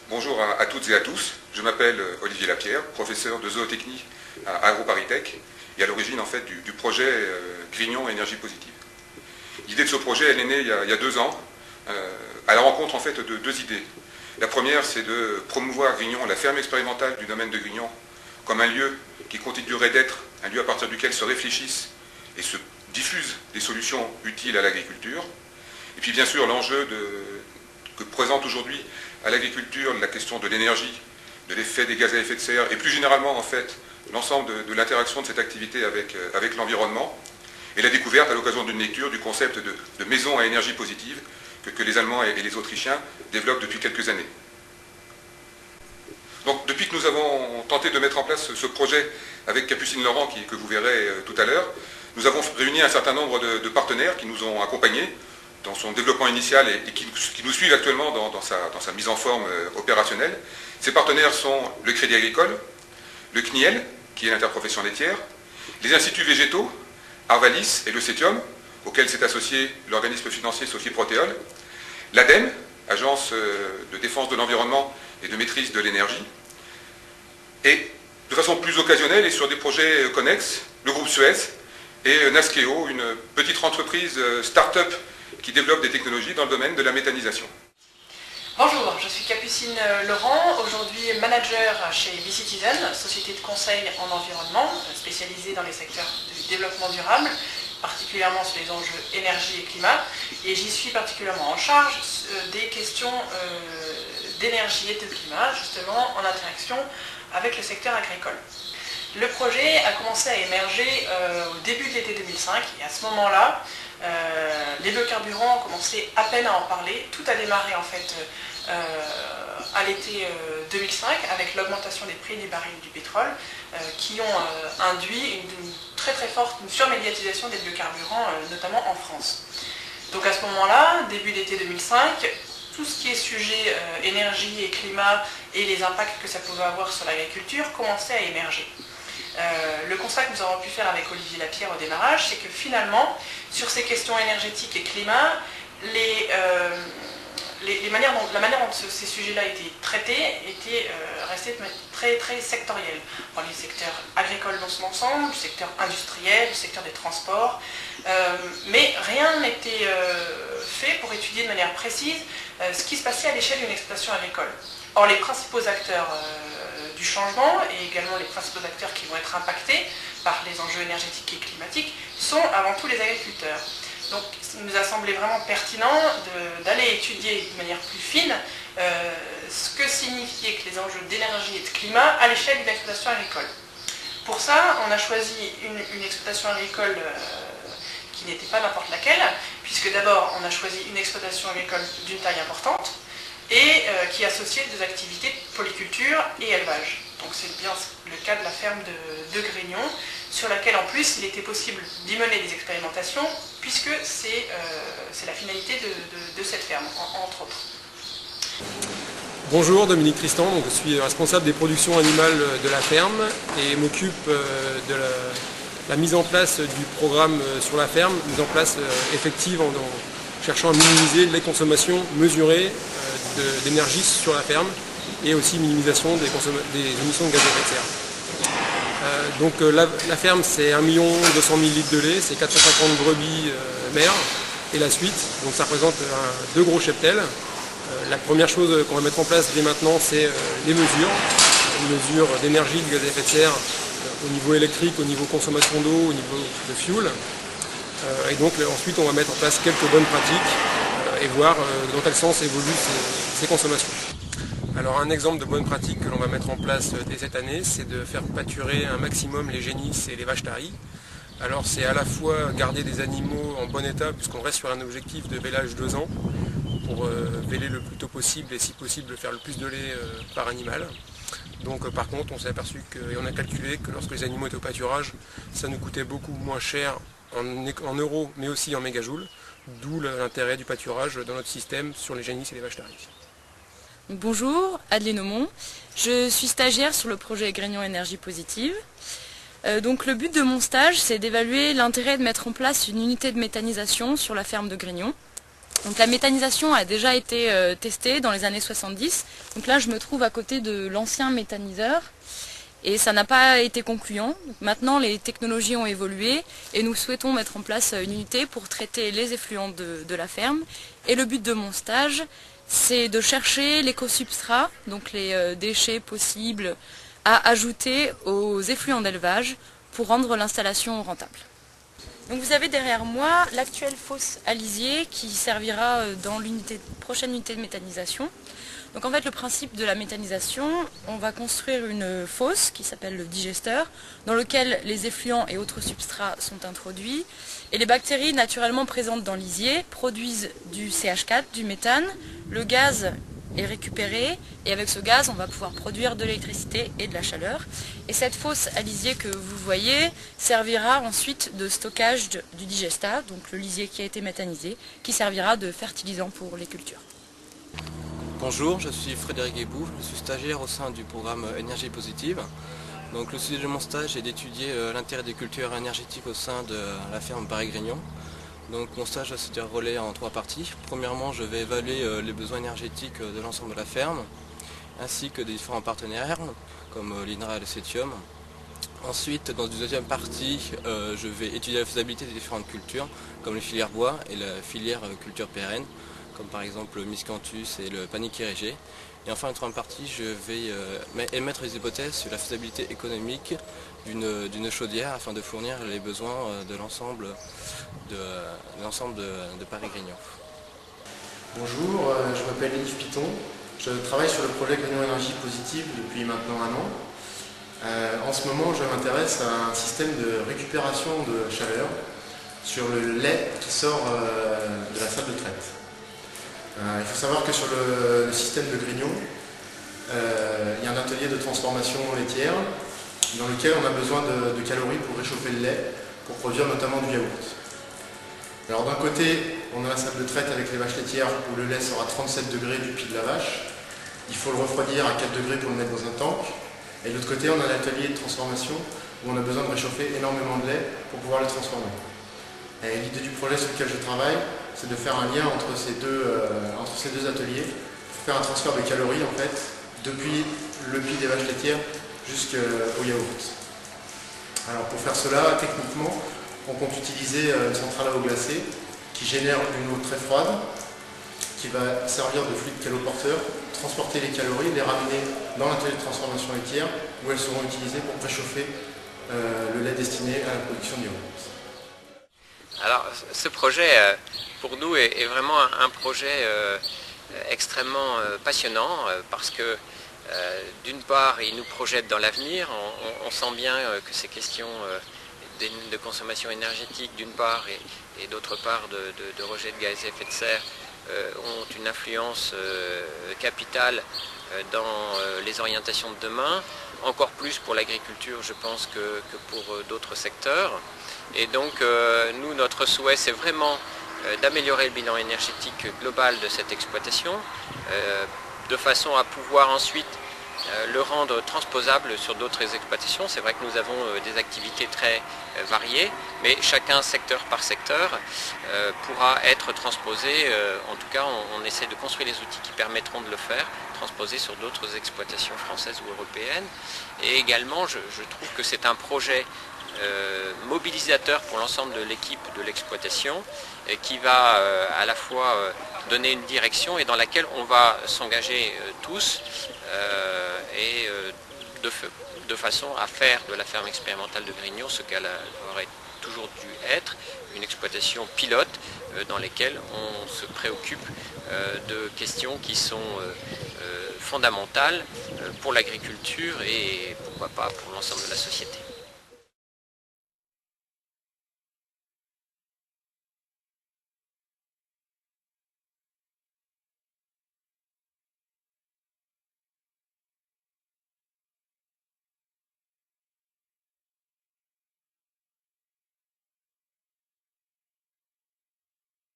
Bonjour à toutes et à tous, je m'appelle Olivier Lapierre, professeur de zootechnie à AgroParisTech et à l'origine en fait du projet Grignon Énergie Positive. L'idée de ce projet elle est née il y a 2 ans à la rencontre en fait de 2 idées. La première c'est de promouvoir Grignon, la ferme expérimentale du domaine de Grignon, comme un lieu qui continuerait d'être un lieu à partir duquel se réfléchissent et se diffusent des solutions utiles à l'agriculture. Et puis bien sûr l'enjeu que présente aujourd'hui à l'agriculture la question de l'énergie, de l'effet des gaz à effet de serre et plus généralement en fait l'ensemble de l'interaction de cette activité avec l'environnement et la découverte à l'occasion d'une lecture du concept de maison à énergie positive que les Allemands et les Autrichiens développent depuis quelques années. Donc depuis que nous avons tenté de mettre en place ce projet avec Capucine Laurent que vous verrez tout à l'heure, nous avons réuni un certain nombre de partenaires qui nous ont accompagnés dans son développement initial et qui nous suivent actuellement dans sa mise en forme opérationnelle. Ces partenaires sont le Crédit Agricole, le CNIEL, qui est l'interprofession laitière, les instituts végétaux, Arvalis et le CETIUM, auquel s'est associé l'organisme financier Sophie Protéol, l'ADEME, Agence de défense de l'environnement et de maîtrise de l'énergie, et de façon plus occasionnelle et sur des projets connexes, le groupe Suez et Naskeo, une petite entreprise start-up qui développe des technologies dans le domaine de la méthanisation. Bonjour, je suis Capucine Laurent, aujourd'hui manager chez BeCitizen, société de conseil en environnement, spécialisée dans les secteurs du développement durable, particulièrement sur les enjeux énergie et climat, et j'y suis particulièrement en charge des questions d'énergie et de climat, justement en interaction avec le secteur agricole. Le projet a commencé à émerger au début de l'été 2005, et à ce moment-là, les biocarburants ont commencé à peine à en parler. Tout a démarré en fait à l'été 2005 avec l'augmentation des prix des barils du pétrole qui ont induit une très forte surmédiatisation des biocarburants, notamment en France. Donc à ce moment-là, début d'été 2005, tout ce qui est sujet énergie et climat et les impacts que ça pouvait avoir sur l'agriculture commençait à émerger. Le constat que nous avons pu faire avec Olivier Lapierre au démarrage, c'est que finalement, sur ces questions énergétiques et climat, la manière dont ces sujets-là étaient traités était restée très sectorielle. Dans les secteurs agricoles dans son ensemble, du secteur industriel, du secteur des transports, mais rien n'était fait pour étudier de manière précise ce qui se passait à l'échelle d'une exploitation agricole. Or, les principaux acteurs du changement et également les principaux acteurs qui vont être impactés par les enjeux énergétiques et climatiques sont avant tout les agriculteurs. Donc il nous a semblé vraiment pertinent d'aller étudier de manière plus fine ce que signifiaient que les enjeux d'énergie et de climat à l'échelle d'une exploitation agricole. Pour ça, on a choisi une exploitation agricole qui n'était pas n'importe laquelle, puisque d'abord on a choisi une exploitation agricole d'une taille importante, et qui associait des activités polyculture et élevage. Donc c'est bien le cas de la ferme de Grignon, sur laquelle en plus il était possible d'y mener des expérimentations, puisque c'est la finalité de cette ferme, entre autres. Bonjour, Dominique Tristan, donc je suis responsable des productions animales de la ferme et m'occupe de la mise en place du programme sur la ferme, mise en place effective en cherchant à minimiser les consommations mesurées d'énergie sur la ferme et aussi minimisation des émissions de gaz à effet de serre. Donc la ferme c'est 1 200 000 litres de lait, c'est 450 brebis mères et la suite, donc ça représente 2 gros cheptels. La première chose qu'on va mettre en place dès maintenant c'est les mesures d'énergie, de gaz à effet de serre au niveau électrique, au niveau consommation d'eau, au niveau de fuel. Et donc ensuite on va mettre en place quelques bonnes pratiques et voir dans quel sens évoluent ces consommations. Alors un exemple de bonne pratique que l'on va mettre en place dès cette année, c'est de faire pâturer un maximum les génisses et les vaches taries. Alors c'est à la fois garder des animaux en bon état, puisqu'on reste sur un objectif de vélage 2 ans, pour véler le plus tôt possible et si possible faire le plus de lait par animal. Donc par contre on s'est aperçu et on a calculé que lorsque les animaux étaient au pâturage, ça nous coûtait beaucoup moins cher en euros mais aussi en mégajoules, d'où l'intérêt du pâturage dans notre système sur les génisses et les vaches taries. Bonjour, Adeline Aumont. Je suis stagiaire sur le projet Grignon Énergie Positive. Donc le but de mon stage, c'est d'évaluer l'intérêt de mettre en place une unité de méthanisation sur la ferme de Grignon. Donc la méthanisation a déjà été testée dans les années 70. Donc là je me trouve à côté de l'ancien méthaniseur et ça n'a pas été concluant. Donc maintenant les technologies ont évolué et nous souhaitons mettre en place une unité pour traiter les effluents de la ferme. Et le but de mon stage, c'est de chercher l'éco-substrat, donc les déchets possibles à ajouter aux effluents d'élevage pour rendre l'installation rentable. Donc vous avez derrière moi l'actuelle fosse à lisier qui servira dans prochaine unité de méthanisation. Donc en fait le principe de la méthanisation, on va construire une fosse qui s'appelle le digesteur, dans lequel les effluents et autres substrats sont introduits. Et les bactéries naturellement présentes dans lisier produisent du CH4, du méthane, le gaz est récupéré et avec ce gaz on va pouvoir produire de l'électricité et de la chaleur. Et cette fosse à lisier que vous voyez servira ensuite de stockage du digestat, donc le lisier qui a été méthanisé, qui servira de fertilisant pour les cultures. Bonjour, je suis Frédéric Guébou, je suis stagiaire au sein du programme Énergie Positive. Donc, le sujet de mon stage est d'étudier l'intérêt des cultures énergétiques au sein de la ferme Paris-Grignon. Donc mon stage va se dérouler en 3 parties. Premièrement, je vais évaluer les besoins énergétiques de l'ensemble de la ferme, ainsi que des différents partenaires, comme l'INRA et le CETIUM. Ensuite, dans une deuxième partie, je vais étudier la faisabilité des différentes cultures, comme les filières bois et la filière culture pérenne, comme par exemple le miscanthus et le panier érigé. Et enfin, une troisième partie, je vais émettre des hypothèses sur la faisabilité économique d'une chaudière afin de fournir les besoins de l'ensemble de Paris-Grignon. Bonjour, je m'appelle Yves Piton. Je travaille sur le projet Grignon Énergie Positive depuis maintenant 1 an. En ce moment, je m'intéresse à un système de récupération de chaleur sur le lait qui sort de la salle de traite. Il faut savoir que sur le système de Grignon, il y a un atelier de transformation laitière dans lequel on a besoin de calories pour réchauffer le lait, pour produire notamment du yaourt. Alors d'un côté, on a la salle de traite avec les vaches laitières où le lait sort à 37 degrés du pied de la vache. Il faut le refroidir à 4 degrés pour le mettre dans un tank. Et de l'autre côté, on a l'atelier de transformation où on a besoin de réchauffer énormément de lait pour pouvoir le transformer. L'idée du projet sur lequel je travaille, c'est de faire un lien entre ces deux ateliers pour faire un transfert de calories en fait, depuis le pied des vaches laitières jusqu'au yaourt. Alors pour faire cela, techniquement, on compte utiliser une centrale à eau glacée qui génère une eau très froide, qui va servir de fluide caloporteur, transporter les calories, les ramener dans l'atelier de transformation laitière où elles seront utilisées pour préchauffer le lait destiné à la production de yaourt. Alors ce projet pour nous est vraiment un projet extrêmement passionnant parce que d'une part il nous projette dans l'avenir, on sent bien que ces questions de consommation énergétique d'une part et d'autre part de rejet de gaz à effet de serre ont une influence capitale dans les orientations de demain, encore plus pour l'agriculture je pense que pour d'autres secteurs. Et donc nous, notre souhait c'est vraiment d'améliorer le bilan énergétique global de cette exploitation de façon à pouvoir ensuite le rendre transposable sur d'autres exploitations. C'est vrai que nous avons des activités très variées, mais chacun secteur par secteur pourra être transposé, en tout cas on essaie de construire les outils qui permettront de le faire, transposer sur d'autres exploitations françaises ou européennes. Et également je trouve que c'est un projet mobilisateur pour l'ensemble de l'équipe de l'exploitation qui va à la fois donner une direction et dans laquelle on va s'engager tous et de façon à faire de la ferme expérimentale de Grignon ce qu'elle aurait toujours dû être, une exploitation pilote dans laquelle on se préoccupe de questions qui sont fondamentales pour l'agriculture et pourquoi pas pour l'ensemble de la société.